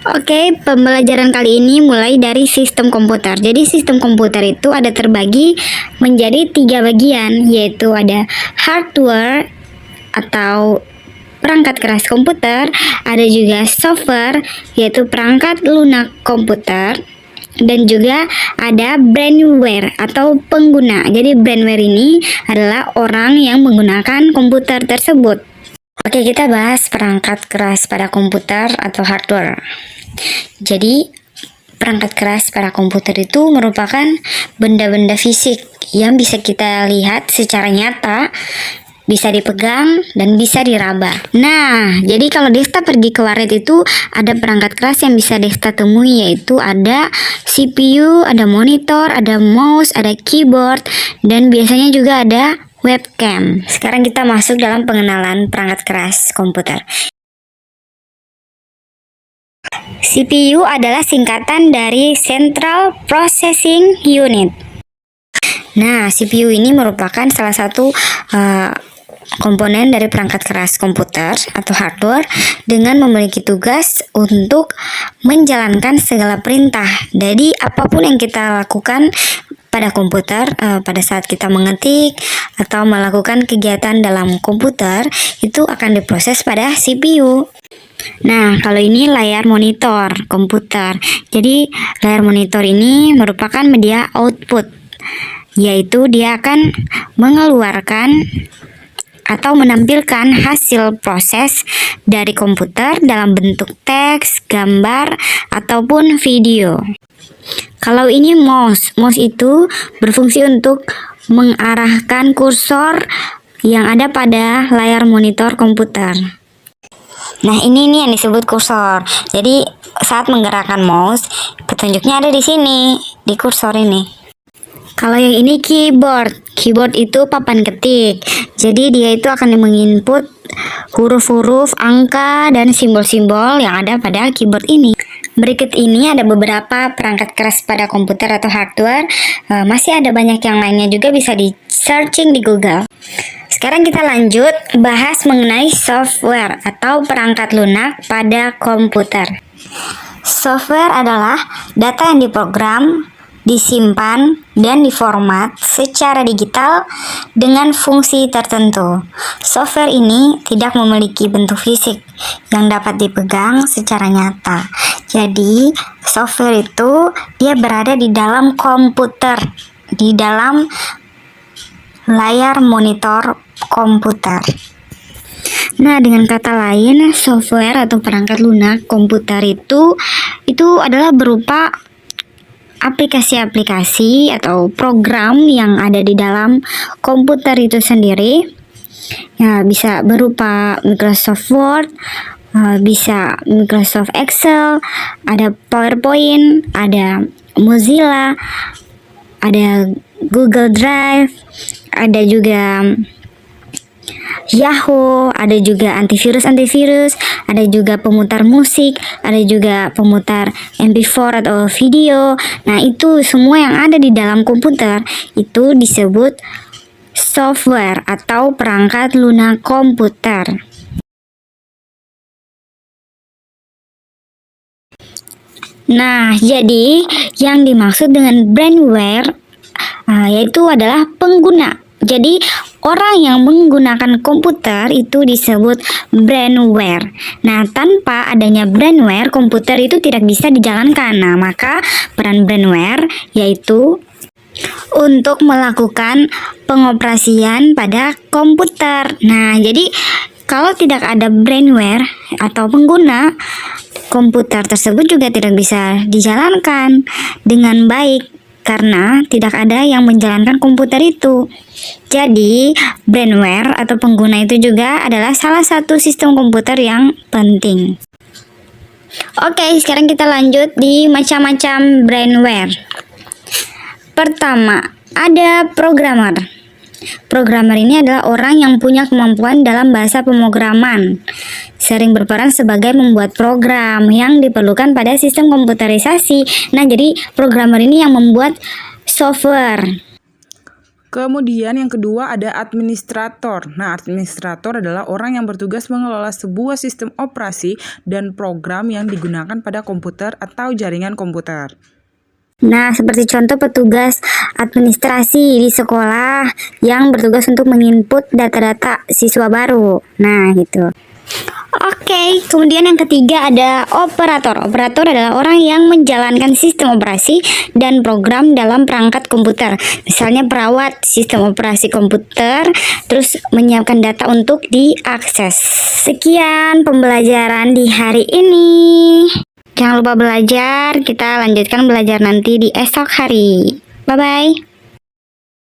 Oke, pembelajaran kali ini mulai dari sistem komputer. Jadi sistem komputer itu ada terbagi menjadi 3 bagian, yaitu ada hardware atau perangkat keras komputer, ada juga software yaitu perangkat lunak komputer, dan juga ada brainware atau pengguna. Jadi brainware ini adalah orang yang menggunakan komputer tersebut. Oke, kita bahas perangkat keras pada komputer atau hardware. Jadi, perangkat keras pada komputer itu merupakan benda-benda fisik yang bisa kita lihat secara nyata, bisa dipegang, dan bisa diraba. Nah, jadi kalau Desta pergi ke warnet itu ada perangkat keras yang bisa Desta temui, yaitu ada CPU, ada monitor, ada mouse, ada keyboard, dan biasanya juga ada webcam. Sekarang kita masuk dalam pengenalan perangkat keras komputer. CPU adalah singkatan dari Central Processing Unit. Nah, CPU ini merupakan salah satu komponen dari perangkat keras komputer atau hardware dengan memiliki tugas untuk menjalankan segala perintah. Jadi, apapun yang kita lakukan pada komputer, pada saat kita mengetik atau melakukan kegiatan dalam komputer, itu akan diproses pada CPU. Nah, kalau ini layar monitor komputer. Jadi, layar monitor ini merupakan media output, yaitu dia akan mengeluarkan atau menampilkan hasil proses dari komputer dalam bentuk teks, gambar, ataupun video. Kalau ini mouse itu berfungsi untuk mengarahkan kursor yang ada pada layar monitor komputer. Nah, ini nih yang disebut kursor. Jadi, saat menggerakkan mouse, petunjuknya ada di sini, di kursor ini. Kalau yang ini keyboard itu papan ketik. Jadi, dia itu akan menginput huruf-huruf, angka, dan simbol-simbol yang ada pada keyboard ini. Berikut ini ada beberapa perangkat keras pada komputer atau hardware. Masih ada banyak yang lainnya juga, bisa di searching di Google. Sekarang kita lanjut bahas mengenai software atau perangkat lunak pada komputer. Software adalah data yang diprogram, disimpan, dan diformat secara digital dengan fungsi tertentu. Software ini tidak memiliki bentuk fisik yang dapat dipegang secara nyata. Jadi, software itu dia berada di dalam komputer, di dalam layar monitor komputer. Nah, dengan kata lain, software atau perangkat lunak komputer itu adalah berupa aplikasi-aplikasi atau program yang ada di dalam komputer itu sendiri. Ya, bisa berupa Microsoft Word, bisa Microsoft Excel, ada PowerPoint, ada Mozilla, ada Google Drive, ada juga Yahoo, ada juga antivirus, ada juga pemutar musik, ada juga pemutar MP4 atau video. Nah, itu semua yang ada di dalam komputer itu disebut software atau perangkat lunak komputer. Nah, jadi yang dimaksud dengan brainware yaitu adalah pengguna. Jadi, orang yang menggunakan komputer itu disebut brainware. Nah, tanpa adanya brainware, komputer itu tidak bisa dijalankan. Nah, maka peran brainware yaitu untuk melakukan pengoperasian pada komputer. Nah, jadi kalau tidak ada brainware atau pengguna, komputer tersebut juga tidak bisa dijalankan dengan baik karena tidak ada yang menjalankan komputer itu. Jadi, brainware atau pengguna itu juga adalah salah satu sistem komputer yang penting. Oke, sekarang kita lanjut di macam-macam brainware. Pertama, ada programmer. Programmer ini adalah orang yang punya kemampuan dalam bahasa pemrograman, sering berperan sebagai membuat program yang diperlukan pada sistem komputerisasi. Nah, jadi programmer ini yang membuat software. Kemudian yang kedua ada administrator. Nah, administrator adalah orang yang bertugas mengelola sebuah sistem operasi dan program yang digunakan pada komputer atau jaringan komputer. Nah, seperti contoh petugas administrasi di sekolah yang bertugas untuk menginput data-data siswa baru. Nah, gitu. Oke, kemudian yang ketiga ada operator. Operator adalah orang yang menjalankan sistem operasi dan program dalam perangkat komputer. Misalnya perawat sistem operasi komputer, terus menyiapkan data untuk diakses. Sekian pembelajaran di hari ini. Jangan lupa belajar, kita lanjutkan belajar nanti di esok hari. Bye-bye.